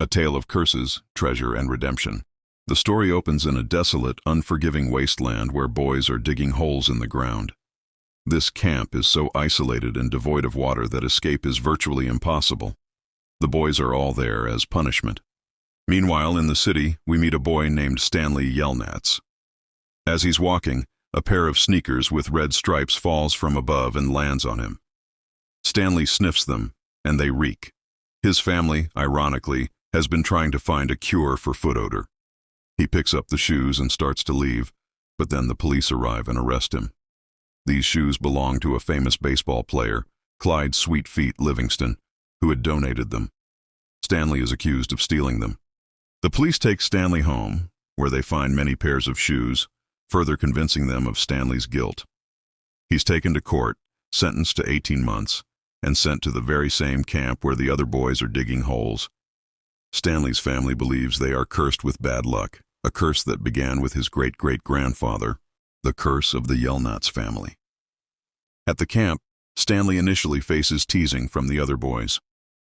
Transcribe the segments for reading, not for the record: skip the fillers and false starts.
A tale of curses, treasure, and redemption. The story opens in a desolate, unforgiving wasteland where boys are digging holes in the ground. This camp is so isolated and devoid of water that escape is virtually impossible. The boys are all there as punishment. Meanwhile, in the city, we meet a boy named Stanley Yelnats. As he's walking, a pair of sneakers with red stripes falls from above and lands on him. Stanley sniffs them, and they reek. His family, ironically, has been trying to find a cure for foot odor. He picks up the shoes and starts to leave, but then the police arrive and arrest him. These shoes belong to a famous baseball player, Clyde Sweetfeet Livingston, who had donated them. Stanley is accused of stealing them. The police take Stanley home, where they find many pairs of shoes, further convincing them of Stanley's guilt. He's taken to court, sentenced to 18 months, and sent to the very same camp where the other boys are digging holes. Stanley's family believes they are cursed with bad luck, a curse that began with his great-great-grandfather, the curse of the Yelnats family. At the camp, Stanley initially faces teasing from the other boys.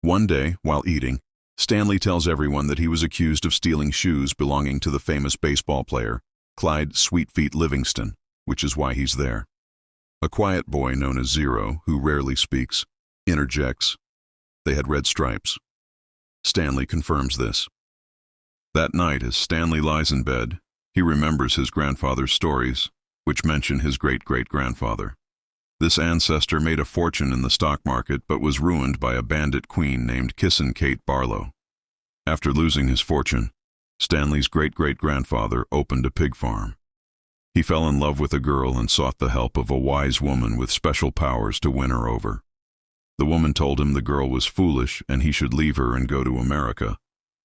One day, while eating, Stanley tells everyone that he was accused of stealing shoes belonging to the famous baseball player, Clyde Sweetfeet Livingston, which is why he's there. A quiet boy known as Zero, who rarely speaks, interjects, "They had red stripes." Stanley confirms this. That night, as Stanley lies in bed, he remembers his grandfather's stories, which mention his great-great-grandfather. This ancestor made a fortune in the stock market but was ruined by a bandit queen named Kissin Kate Barlow. After losing his fortune, Stanley's great-great-grandfather opened a pig farm. He fell in love with a girl and sought the help of a wise woman with special powers to win her over. The woman told him the girl was foolish and he should leave her and go to America,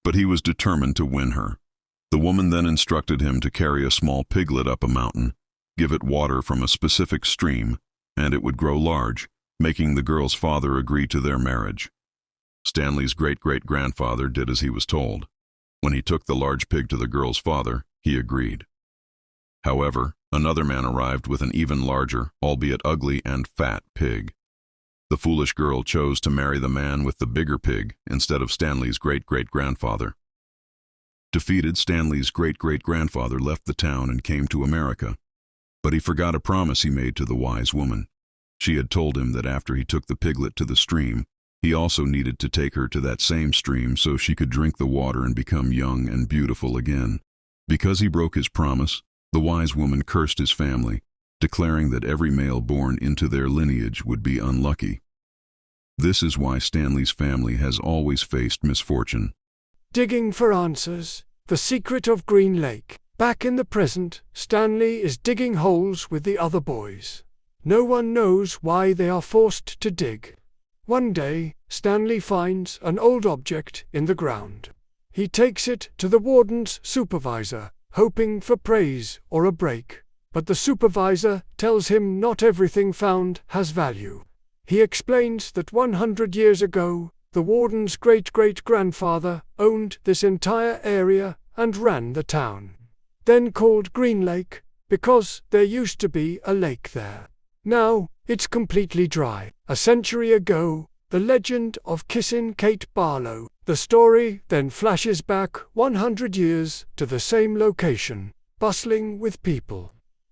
but he was determined to win her. The woman then instructed him to carry a small piglet up a mountain, give it water from a specific stream, and it would grow large, making the girl's father agree to their marriage. Stanley's great-great-grandfather did as he was told. When he took the large pig to the girl's father, he agreed. However, another man arrived with an even larger, albeit ugly and fat, pig. The foolish girl chose to marry the man with the bigger pig instead of Stanley's great-great-grandfather. Defeated, Stanley's great-great-grandfather left the town and came to America. But he forgot a promise he made to the wise woman. She had told him that after he took the piglet to the stream, he also needed to take her to that same stream so she could drink the water and become young and beautiful again. Because he broke his promise, the wise woman cursed his family, declaring that every male born into their lineage would be unlucky. This is why Stanley's family has always faced misfortune. Digging for answers, the secret of Green Lake. Back in the present, Stanley is digging holes with the other boys. No one knows why they are forced to dig. One day, Stanley finds an old object in the ground. He takes it to the warden's supervisor, hoping for praise or a break. But the supervisor tells him not everything found has value. He explains that 100 years ago, the warden's great-great-grandfather owned this entire area and ran the town. Then called Green Lake, because there used to be a lake there. Now, it's completely dry. A century ago, the legend of Kissin Kate Barlow. The story then flashes back 100 years to the same location, bustling with people.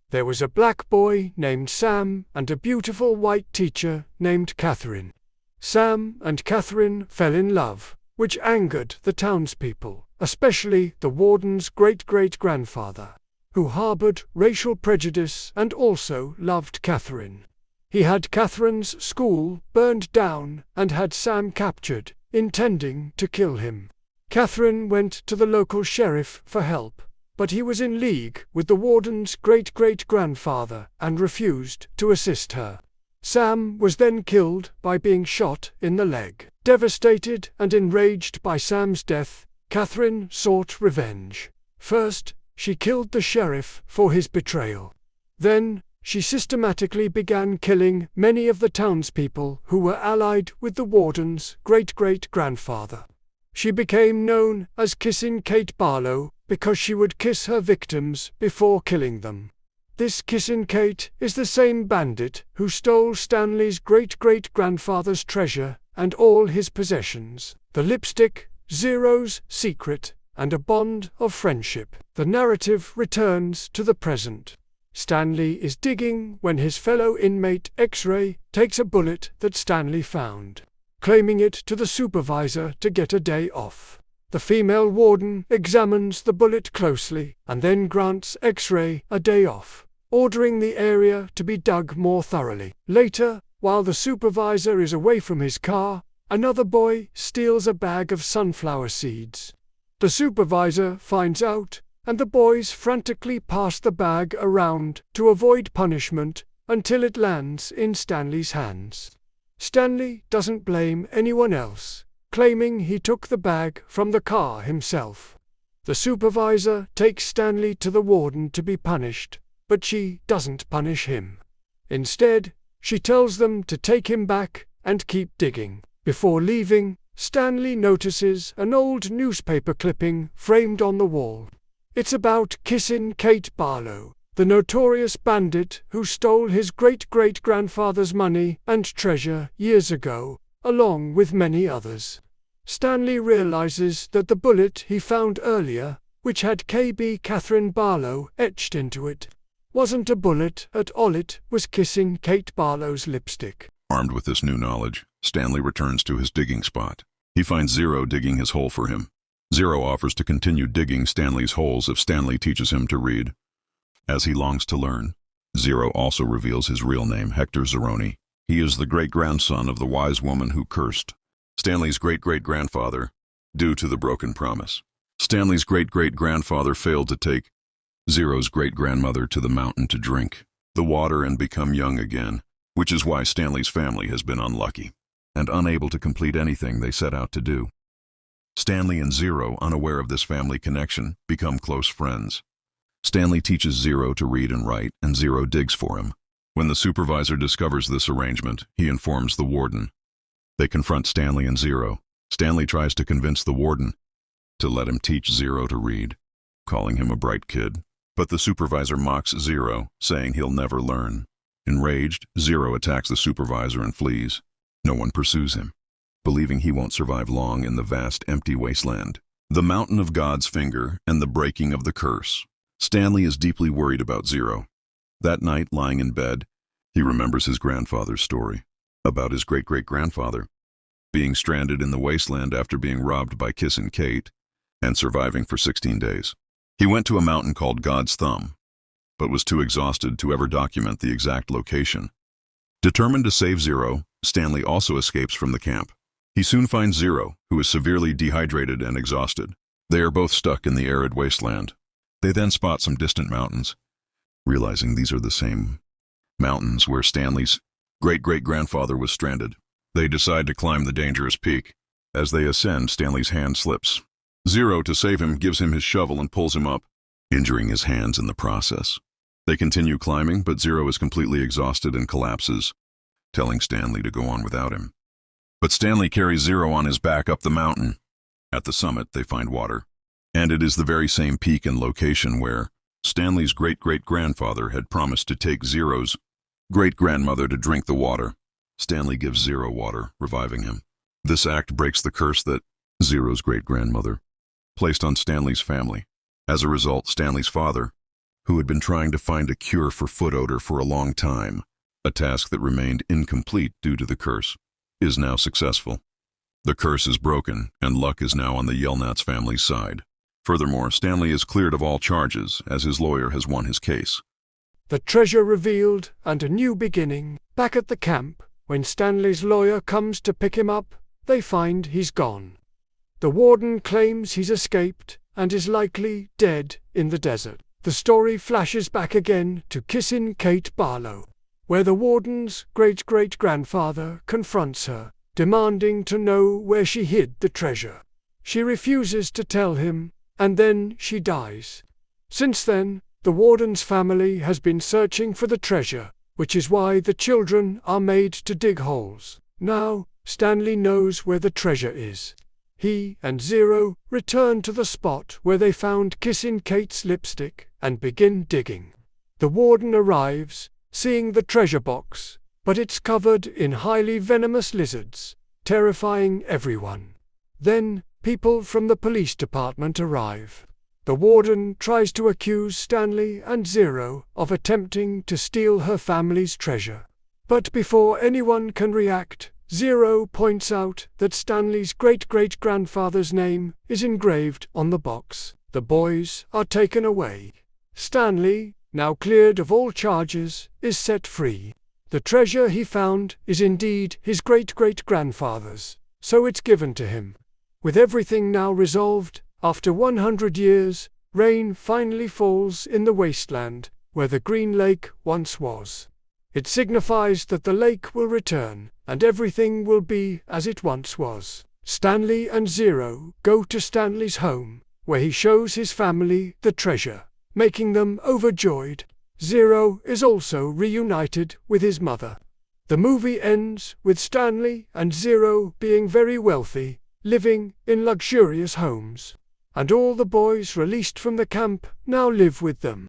There was a black boy named Sam and a beautiful white teacher named Catherine. Sam and Catherine fell in love, which angered the townspeople, especially the warden's great-great-grandfather, who harbored racial prejudice and also loved Catherine. He had Catherine's school burned down and had Sam captured, intending to kill him. Catherine went to the local sheriff for help, but he was in league with the warden's great-great-grandfather and refused to assist her. Sam was then killed by being shot in the leg. Devastated and enraged by Sam's death, Catherine sought revenge. First, she killed the sheriff for his betrayal. Then, she systematically began killing many of the townspeople who were allied with the warden's great-great-grandfather. She became known as Kissin Kate Barlow because she would kiss her victims before killing them. This Kissin Kate is the same bandit who stole Stanley's great-great-grandfather's treasure and all his possessions. The lipstick Zero's secret, and a bond of friendship. The narrative returns to the present. Stanley is digging when his fellow inmate X-Ray takes a bullet that Stanley found, claiming it to the supervisor to get a day off. The female warden examines the bullet closely and then grants X-Ray a day off, ordering the area to be dug more thoroughly. Later, while the supervisor is away from his car, another boy steals a bag of sunflower seeds. The supervisor finds out, and the boys frantically pass the bag around to avoid punishment until it lands in Stanley's hands. Stanley doesn't blame anyone else, claiming he took the bag from the car himself. The supervisor takes Stanley to the warden to be punished, but she doesn't punish him. Instead, she tells them to take him back and keep digging. Before leaving, Stanley notices an old newspaper clipping framed on the wall. It's about Kissin' Kate Barlow, the notorious bandit who stole his great-great-grandfather's money and treasure years ago, along with many others. Stanley realizes that the bullet he found earlier, which had KB Catherine Barlow etched into it, wasn't a bullet at all. It was Kissin' Kate Barlow's lipstick. Armed with this new knowledge, Stanley returns to his digging spot. He finds Zero digging his hole for him. Zero offers to continue digging Stanley's holes if Stanley teaches him to read. As he longs to learn, Zero also reveals his real name, Hector Zeroni. He is the great-grandson of the wise woman who cursed Stanley's great-great-grandfather due to the broken promise. Stanley's great-great-grandfather failed to take Zero's great-grandmother to the mountain to drink the water and become young again, which is why Stanley's family has been unlucky and unable to complete anything they set out to do. Stanley and Zero, unaware of this family connection, become close friends. Stanley teaches Zero to read and write, and Zero digs for him. When the supervisor discovers this arrangement, he informs the warden. They confront Stanley and Zero. Stanley tries to convince the warden to let him teach Zero to read, calling him a bright kid. But the supervisor mocks Zero, saying he'll never learn. Enraged, Zero attacks the supervisor and flees. No one pursues him, believing he won't survive long in the vast, empty wasteland. The mountain of God's finger and the breaking of the curse. Stanley is deeply worried about Zero. That night, lying in bed, he remembers his grandfather's story about his great-great-grandfather being stranded in the wasteland after being robbed by Kissin' Kate and surviving for 16 days. He went to a mountain called God's Thumb, but was too exhausted to ever document the exact location. Determined to save Zero, Stanley also escapes from the camp. He soon finds Zero, who is severely dehydrated and exhausted. They are both stuck in the arid wasteland. They then spot some distant mountains, realizing these are the same mountains where Stanley's great-great-grandfather was stranded. They decide to climb the dangerous peak. As they ascend, Stanley's hand slips. Zero, to save him, gives him his shovel and pulls him up, injuring his hands in the process. They continue climbing, but Zero is completely exhausted and collapses, telling Stanley to go on without him. But Stanley carries Zero on his back up the mountain. At the summit, they find water, and it is the very same peak and location where Stanley's great-great-grandfather had promised to take Zero's great-grandmother to drink the water. Stanley gives Zero water, reviving him. This act breaks the curse that Zero's great-grandmother placed on Stanley's family. As a result, Stanley's father, who had been trying to find a cure for foot odor for a long time, a task that remained incomplete due to the curse, is now successful. The curse is broken, and luck is now on the Yelnats family's side. Furthermore, Stanley is cleared of all charges, as his lawyer has won his case. The treasure revealed and a new beginning. Back at the camp, when Stanley's lawyer comes to pick him up, they find he's gone. The warden claims he's escaped and is likely dead in the desert. The story flashes back again to Kissin' Kate Barlow, where the warden's great-great-grandfather confronts her, demanding to know where she hid the treasure. She refuses to tell him, and then she dies. Since then, the warden's family has been searching for the treasure, which is why the children are made to dig holes. Now, Stanley knows where the treasure is. He and Zero return to the spot where they found Kissin' Kate's lipstick and begin digging. The warden arrives, seeing the treasure box, but it's covered in highly venomous lizards, terrifying everyone. Then, people from the police department arrive. The warden tries to accuse Stanley and Zero of attempting to steal her family's treasure. But before anyone can react, Zero points out that Stanley's great-great-grandfather's name is engraved on the box. The boys are taken away. Stanley, now cleared of all charges, is set free. The treasure he found is indeed his great-great-grandfather's, so it's given to him. With everything now resolved, after 100 years, rain finally falls in the wasteland where the Green Lake once was. It signifies that the lake will return, and everything will be as it once was. Stanley and Zero go to Stanley's home, where he shows his family the treasure, making them overjoyed. Zero is also reunited with his mother. The movie ends with Stanley and Zero being very wealthy, living in luxurious homes. And all the boys released from the camp now live with them.